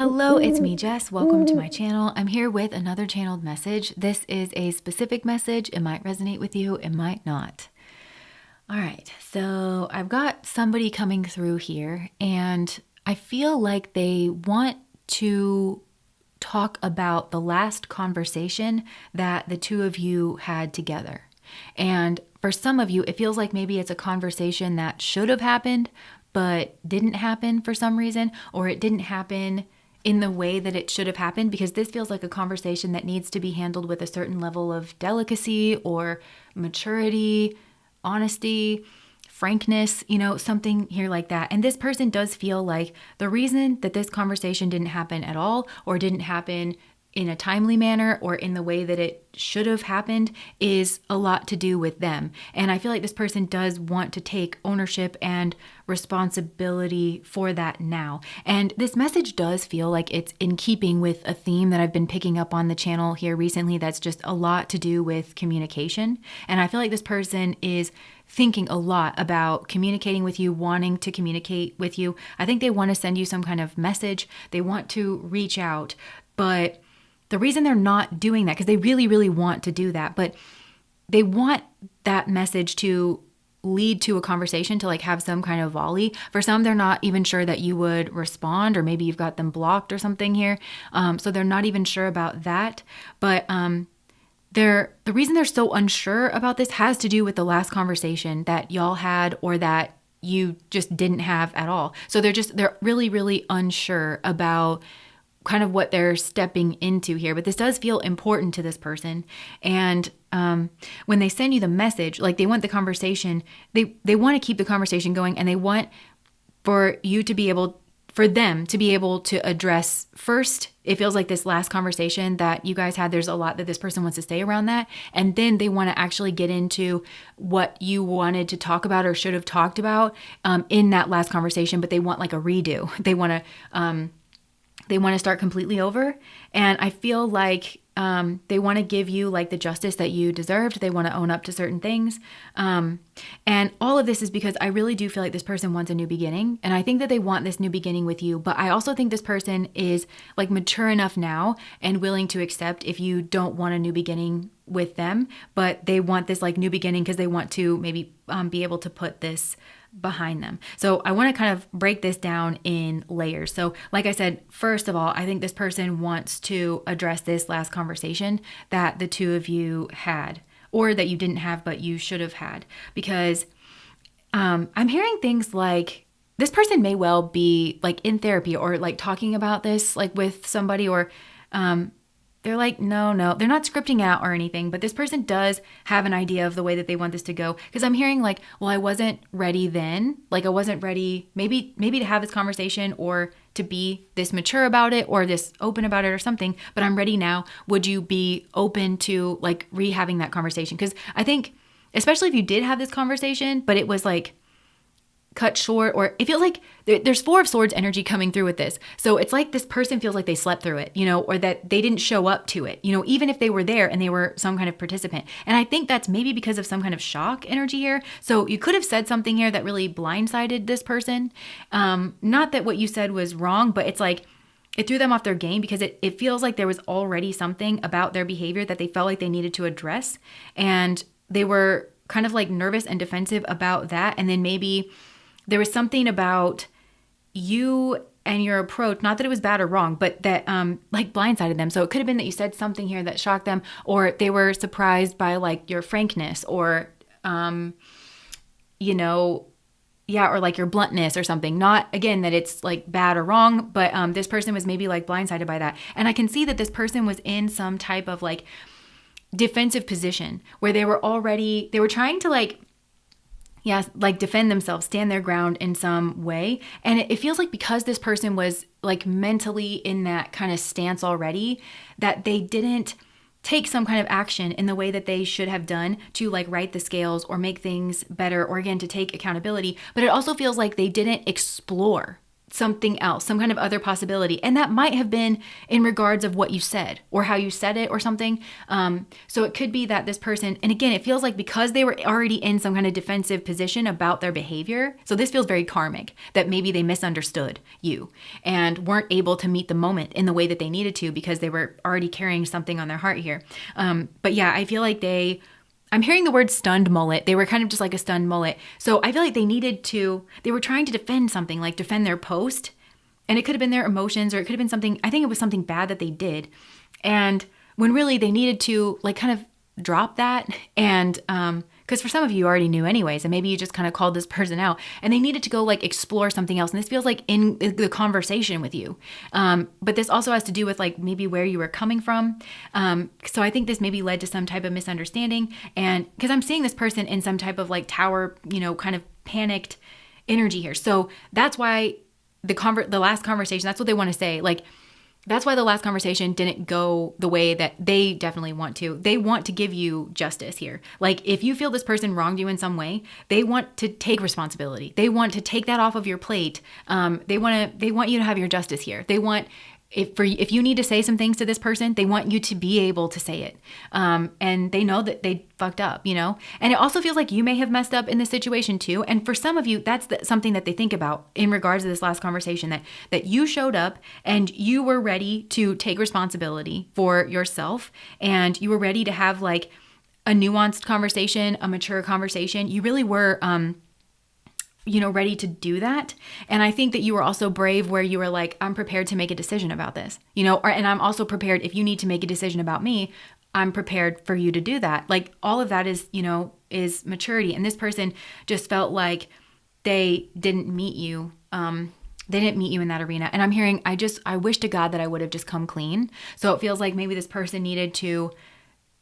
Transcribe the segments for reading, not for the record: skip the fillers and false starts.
Hello, it's me, Jess. Welcome to my channel. I'm here with another channeled message. This is a specific message. It might resonate with you, it might not. All right, so I've got somebody coming through here, and I feel like they want to talk about the last conversation that the two of you had together. And for some of you, it feels like maybe it's a conversation that should have happened, but didn't happen for some reason, or it didn't happen in the way that it should have happened, because this feels like a conversation that needs to be handled with a certain level of delicacy or maturity, honesty, frankness, something here like that. And this person does feel like the reason that this conversation didn't happen at all, or didn't happen in a timely manner or in the way that it should have happened, is a lot to do with them. And I feel like this person does want to take ownership and responsibility for that now. And this message does feel like it's in keeping with a theme that I've been picking up on the channel here recently that's just a lot to do with communication. And I feel like this person is thinking a lot about communicating with you, wanting to communicate with you. I think they want to send you some kind of message. They want to reach out, but the reason they're not doing that, because they really, really want to do that, but they want that message to lead to a conversation, to like have some kind of volley. For some, they're not even sure that you would respond, or maybe you've got them blocked or something here. So they're not even sure about that. But the reason they're so unsure about this has to do with the last conversation that y'all had, or that you just didn't have at all. So they're really, really unsure about kind of what they're stepping into here. But this does feel important to this person. And when they send you the message, like they want the conversation, they want to keep the conversation going, and they want for them to be able to address first. It feels like this last conversation that you guys had, there's a lot that this person wants to say around that. And then they want to actually get into what you wanted to talk about or should have talked about in that last conversation. But they want like a redo. They want to start completely over. And I feel like they want to give you like the justice that you deserved. They want to own up to certain things. And all of this is because I really do feel like this person wants a new beginning. And I think that they want this new beginning with you. But I also think this person is like mature enough now and willing to accept if you don't want a new beginning with them. But they want this like new beginning because they want to maybe be able to put this behind them. So I want to kind of break this down in layers. So like I said, first of all, I think this person wants to address this last conversation that the two of you had, or that you didn't have, but you should have had, because I'm hearing things like this person may well be like in therapy, or like talking about this like with somebody, or they're like, no, they're not scripting out or anything, but this person does have an idea of the way that they want this to go. Because I'm hearing like, well, I wasn't ready then. Like I wasn't ready maybe to have this conversation, or to be this mature about it, or this open about it or something, but I'm ready now. Would you be open to like rehaving that conversation? Because I think, especially if you did have this conversation, but it was like cut short, or it feels like there's Four of Swords energy coming through with this. So it's like this person feels like they slept through it, or that they didn't show up to it, even if they were there and they were some kind of participant. And I think that's maybe because of some kind of shock energy here. So you could have said something here that really blindsided this person. Not that what you said was wrong, but it's like it threw them off their game, because it feels like there was already something about their behavior that they felt like they needed to address. And they were kind of like nervous and defensive about that. And then maybe there was something about you and your approach, not that it was bad or wrong, but that like blindsided them. So it could have been that you said something here that shocked them, or they were surprised by like your frankness, or or like your bluntness or something. Not again that it's like bad or wrong, but this person was maybe like blindsided by that. And I can see that this person was in some type of like defensive position where they were trying to like defend themselves, stand their ground in some way. And it feels like because this person was like mentally in that kind of stance already, that they didn't take some kind of action in the way that they should have done to like right the scales or make things better, or again, to take accountability. But it also feels like they didn't explore something else, some kind of other possibility. And that might have been in regards of what you said or how you said it or something. So it could be that this person, and again, it feels like because they were already in some kind of defensive position about their behavior. So this feels very karmic, that maybe they misunderstood you and weren't able to meet the moment in the way that they needed to because they were already carrying something on their heart here. But yeah, I feel like I'm hearing the word stunned mullet. They were kind of just like a stunned mullet. So I feel like they were trying to defend something, like defend their post. And it could have been their emotions, or it could have been something, I think it was something bad that they did. And when really they needed to like kind of drop that. And because for some of you already knew anyways, and maybe you just kind of called this person out and they needed to go like explore something else. And this feels like in the conversation with you. But this also has to do with like maybe where you were coming from. So I think this maybe led to some type of misunderstanding. And because I'm seeing this person in some type of like tower, kind of panicked energy here. So that's why the last conversation, that's what they want to say. Like, that's why the last conversation didn't go the way that they definitely want to. They want to give you justice here. Like if you feel this person wronged you in some way, they want to take responsibility. They want to take that off of your plate. They want you to have your justice here. They want if you need to say some things to this person, they want you to be able to say it. And they know that they fucked up, And it also feels like you may have messed up in this situation too. And for some of you, that's something that they think about in regards to this last conversation, that you showed up and you were ready to take responsibility for yourself. And you were ready to have like a nuanced conversation, a mature conversation. You really were, ready to do that. And I think that you were also brave where you were like, I'm prepared to make a decision about this, and I'm also prepared if you need to make a decision about me, I'm prepared for you to do that. Like all of that is maturity. And this person just felt like they didn't meet you. They didn't meet you in that arena. And I'm hearing, I wish to God that I would have just come clean. So it feels like maybe this person needed to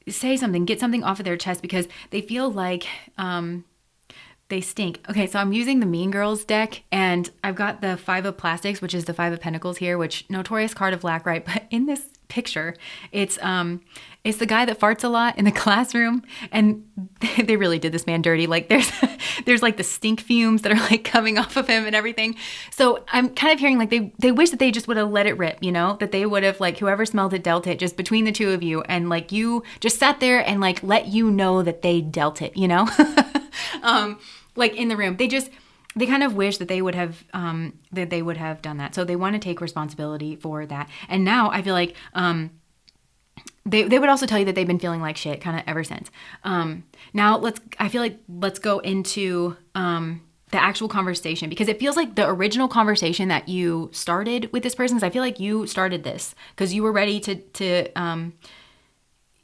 say something, get something off of their chest because they feel like, they stink. Okay, so I'm using the Mean Girls deck, and I've got the Five of Plastics, which is the Five of Pentacles here, which notorious card of lack, right? But in this picture, it's the guy that farts a lot in the classroom, and they really did this man dirty. Like there's like the stink fumes that are like coming off of him and everything. So I'm kind of hearing like they wish that they just would have let it rip, that they would have like whoever smelled it dealt it just between the two of you, and like you just sat there and like let you know that they dealt it, like in the room. They kind of wish that they would have done that. So they want to take responsibility for that. And now I feel like they would also tell you that they've been feeling like shit kind of ever since. Now let's go into the actual conversation, because it feels like the original conversation that you started with this person, I feel like you started this because you were ready to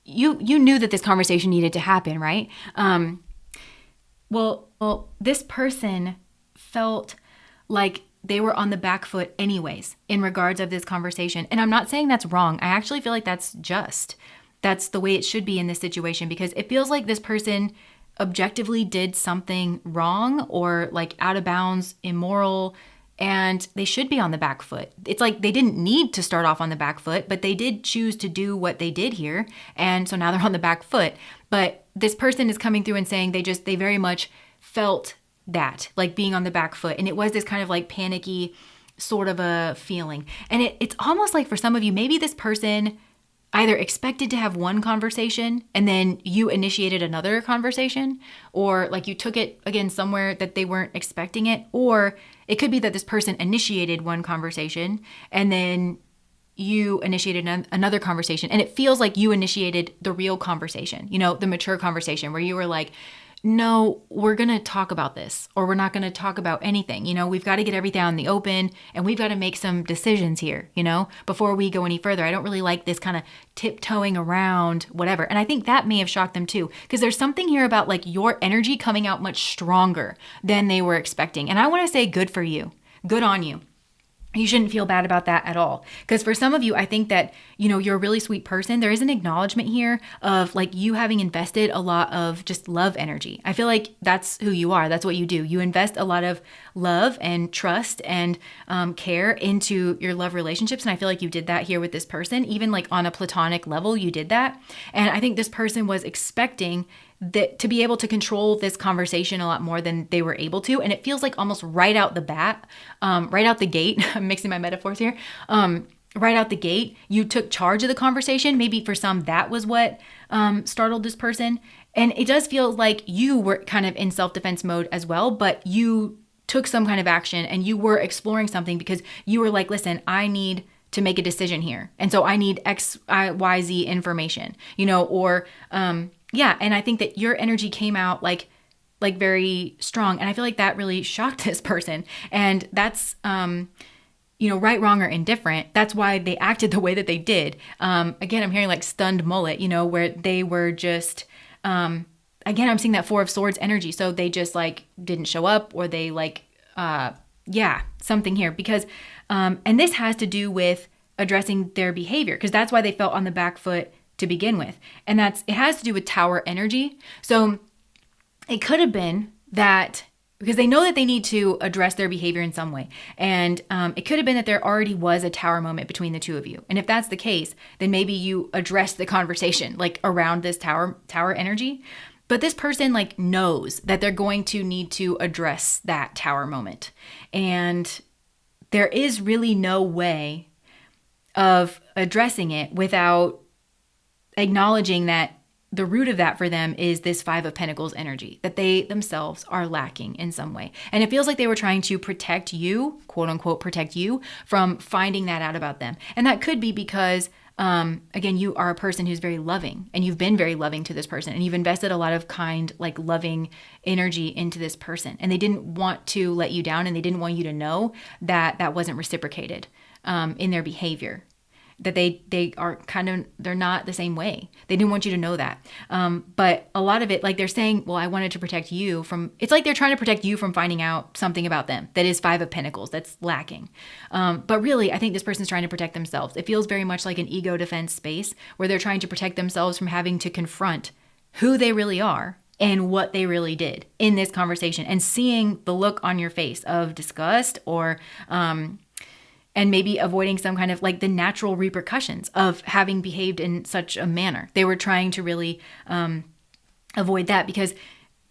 you knew that this conversation needed to happen, right? Well, this person felt like they were on the back foot anyways in regards of this conversation. And I'm not saying that's wrong. I actually feel like that's the way it should be in this situation, because it feels like this person objectively did something wrong or like out of bounds, immoral, and they should be on the back foot. It's like they didn't need to start off on the back foot, but they did choose to do what they did here. And so now they're on the back foot. But this person is coming through and saying they very much felt that, like being on the back foot. And it was this kind of like panicky sort of a feeling. And it's almost like for some of you, maybe this person either expected to have one conversation and then you initiated another conversation, or like you took it again somewhere that they weren't expecting it. Or it could be that this person initiated one conversation and then you initiated another conversation, and it feels like you initiated the real conversation, the mature conversation where you were like, no, we're going to talk about this, or we're not going to talk about anything. We've got to get everything out in the open, and we've got to make some decisions here, before we go any further. I don't really like this kind of tiptoeing around whatever. And I think that may have shocked them too, because there's something here about like your energy coming out much stronger than they were expecting. And I want to say good for you. Good on you. You shouldn't feel bad about that at all. Because for some of you, I think that, you're a really sweet person. There is an acknowledgement here of like you having invested a lot of just love energy. I feel like that's who you are. That's what you do. You invest a lot of love and trust and care into your love relationships. And I feel like you did that here with this person, even like on a platonic level, you did that. And I think this person was expecting to be able to control this conversation a lot more than they were able to. And it feels like almost right out the bat, right out the gate, I'm mixing my metaphors here. Right out the gate, you took charge of the conversation. Maybe for some, that was what startled this person. And it does feel like you were kind of in self-defense mode as well, but you took some kind of action and you were exploring something because you were like, listen, I need to make a decision here. And so I need X, Y, Z information, or yeah. And I think that your energy came out like very strong. And I feel like that really shocked this person. And that's, right, wrong, or indifferent. That's why they acted the way that they did. Again, I'm hearing like stunned mullet, where they were just, again, I'm seeing that Four of Swords energy. So they just like didn't show up, or they something here because, and this has to do with addressing their behavior because that's why they felt on the back foot to begin with. And it has to do with Tower energy. So it could have been that because they know that they need to address their behavior in some way. And it could have been that there already was a Tower moment between the two of you. And if that's the case, then maybe you address the conversation like around this tower energy. But this person like knows that they're going to need to address that Tower moment. And there is really no way of addressing it without acknowledging that the root of that for them is this Five of Pentacles energy, that they themselves are lacking in some way. And it feels like they were trying to protect you, quote unquote, protect you from finding that out about them. And that could be because, again, you are a person who's very loving and you've been very loving to this person and you've invested a lot of kind, like loving energy into this person. And they didn't want to let you down and they didn't want you to know that that wasn't reciprocated in their behavior. That they are they're not the same way. They didn't want you to know that. But a lot of it, like they're saying, well, I wanted to protect you from, it's like they're trying to protect you from finding out something about them that is Five of Pentacles, that's lacking. But really, I think this person's trying to protect themselves. It feels very much like an ego defense space where they're trying to protect themselves from having to confront who they really are and what they really did in this conversation and seeing the look on your face of disgust or, and maybe avoiding some kind of like the natural repercussions of having behaved in such a manner. They were trying to really avoid that because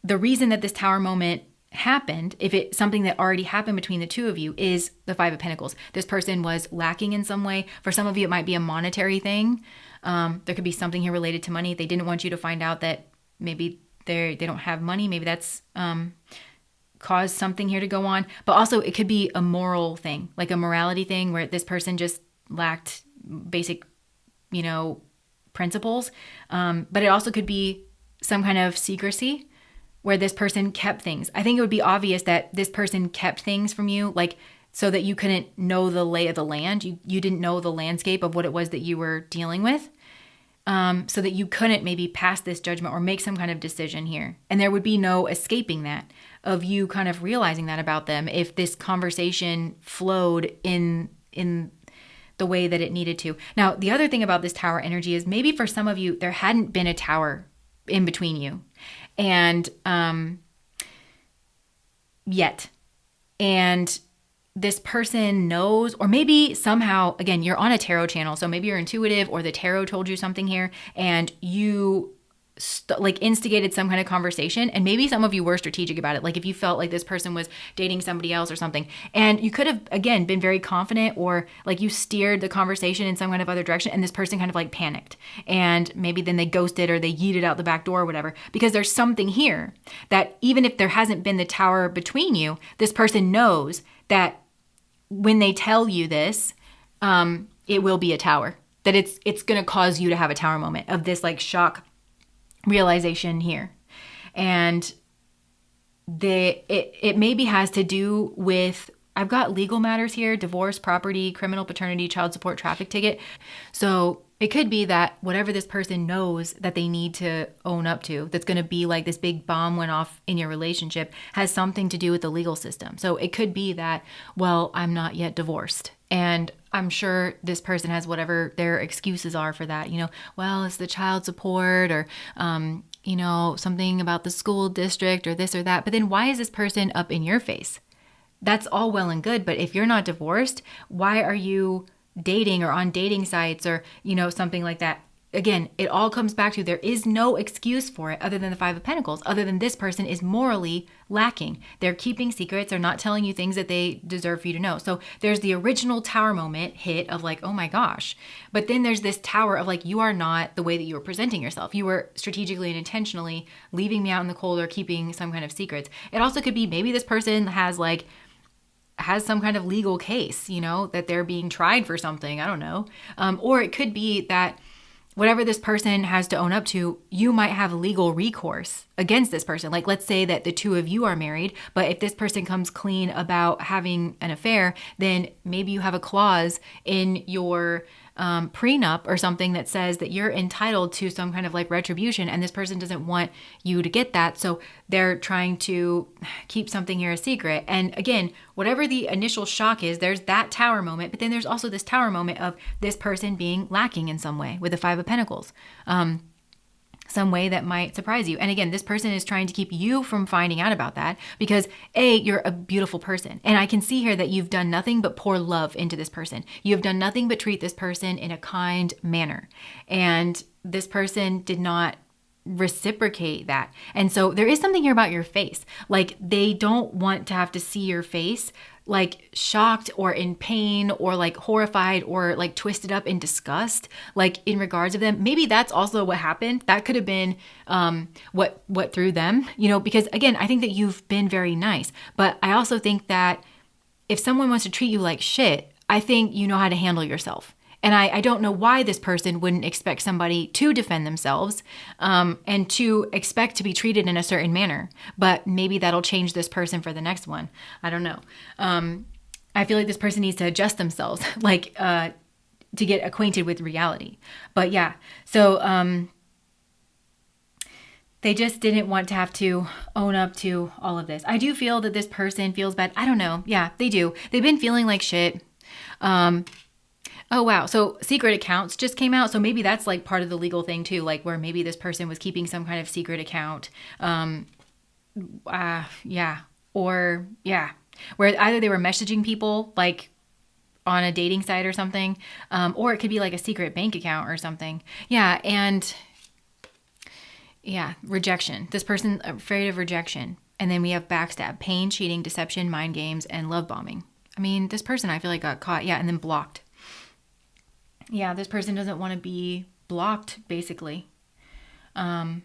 the reason that this Tower moment happened, if it's something that already happened between the two of you, is the Five of Pentacles. This person was lacking in some way. For some of you, it might be a monetary thing. There could be something here related to money. They didn't want you to find out that maybe they don't have money. Maybe that's cause something here to go on. But also it could be a moral thing, like a morality thing where this person just lacked basic, principles. But it also could be some kind of secrecy where this person kept things. I think it would be obvious that this person kept things from you, like so that you couldn't know the lay of the land. You didn't know the landscape of what it was that you were dealing with. So that you couldn't maybe pass this judgment or make some kind of decision here. And there would be no escaping that, of you kind of realizing that about them if this conversation flowed in the way that it needed to. Now, the other thing about this Tower energy is maybe for some of you, there hadn't been a tower in between you and yet. And this person knows, or maybe somehow, again, you're on a tarot channel, so maybe you're intuitive or the tarot told you something here and you instigated some kind of conversation, and maybe some of you were strategic about it. Like if you felt like this person was dating somebody else or something, and you could have, again, been very confident, or like you steered the conversation in some kind of other direction, and this person kind of like panicked, and maybe then they ghosted or they yeeted out the back door or whatever, because there's something here that even if there hasn't been the Tower between you, this person knows that when they tell you this, it will be a Tower, that it's going to cause you to have a Tower moment of this like shock realization here. And it maybe has to do with, I've got legal matters here, divorce, property, criminal, paternity, child support, traffic ticket. So it could be that whatever this person knows that they need to own up to, that's going to be like this big bomb went off in your relationship, has something to do with the legal system. So it could be that, well, I'm not yet divorced. And I'm sure this person has whatever their excuses are for that. Well, it's the child support or, something about the school district or this or that. But then why is this person up in your face? That's all well and good. But if you're not divorced, why are you dating or on dating sites or, something like that? again, it all comes back to there is no excuse for it other than the Five of Pentacles, other than this person is morally lacking. They're keeping secrets. They're not telling you things that they deserve for you to know. So there's the original tower moment hit of like, oh my gosh. But then there's this tower of like, you are not the way that you were presenting yourself. You were strategically and intentionally leaving me out in the cold or keeping some kind of secrets. It also could be maybe this person has some kind of legal case, that they're being tried for something. I don't know. Or it could be that whatever this person has to own up to, you might have legal recourse against this person. Like, let's say that the two of you are married, but if this person comes clean about having an affair, then maybe you have a clause in your prenup or something that says that you're entitled to some kind of like retribution, and this person doesn't want you to get that. So they're trying to keep something here a secret. And again, whatever the initial shock is, there's that tower moment, but then there's also this tower moment of this person being lacking in some way with the Five of Pentacles. Some way that might surprise you. And again, this person is trying to keep you from finding out about that because you're a beautiful person. And I can see here that you've done nothing but pour love into this person. You have done nothing but treat this person in a kind manner. And this person did not reciprocate that. And so there is something here about your face. Like, they don't want to have to see your face like shocked or in pain or like horrified or like twisted up in disgust, like in regards of them. Maybe that's also what happened. That could have been what threw them, because again, I think that you've been very nice, but I also think that if someone wants to treat you like shit, I think you know how to handle yourself. And I don't know why this person wouldn't expect somebody to defend themselves and to expect to be treated in a certain manner. But maybe that'll change this person for the next one. I don't know. I feel like this person needs to adjust themselves, to get acquainted with reality. But yeah, so they just didn't want to have to own up to all of this. I do feel that this person feels bad. I don't know. Yeah, they do. They've been feeling like shit. Oh, wow. So secret accounts just came out. So maybe that's like part of the legal thing too, like where maybe this person was keeping some kind of secret account. Yeah. Or yeah, where either they were messaging people like on a dating site or something, or it could be like a secret bank account or something. Yeah. And yeah, rejection. This person afraid of rejection. And then we have backstab, pain, cheating, deception, mind games, and love bombing. I mean, this person I feel like got caught. Yeah. And then blocked. Yeah, this person doesn't want to be blocked, basically. And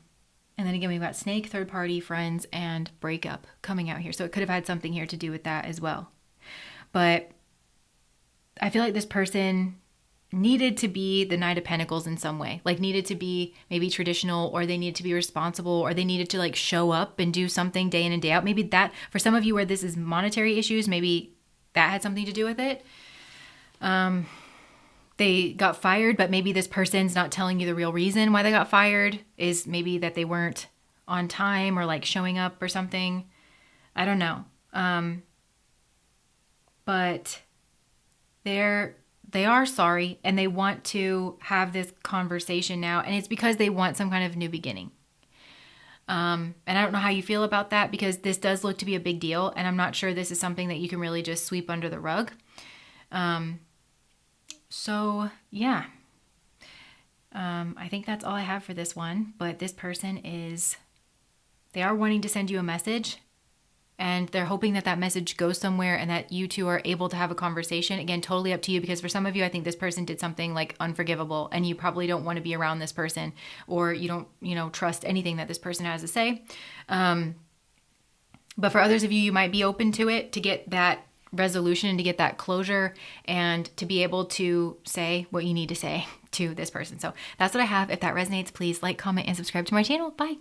then again, we've got snake, third party, friends, and breakup coming out here. So it could have had something here to do with that as well. But I feel like this person needed to be the Knight of Pentacles in some way. Like needed to be maybe traditional, or they needed to be responsible, or they needed to like show up and do something day in and day out. Maybe that, for some of you where this is monetary issues, maybe that had something to do with it. They got fired, but maybe this person's not telling you the real reason why they got fired, is maybe that they weren't on time or like showing up or something. I don't know. But they are sorry, and they want to have this conversation now, and it's because they want some kind of new beginning. And I don't know how you feel about that, because this does look to be a big deal, and I'm not sure this is something that you can really just sweep under the rug. So yeah, I think that's all I have for this one. But this person they are wanting to send you a message, and they're hoping that that message goes somewhere and that you two are able to have a conversation. Again, totally up to you, because for some of you, I think this person did something like unforgivable, and you probably don't want to be around this person, or you don't, trust anything that this person has to say. But for others of you, you might be open to it, to get that resolution, to get that closure, and to be able to say what you need to say to this person. So that's what I have. If that resonates, please like, comment, and subscribe to my channel. Bye.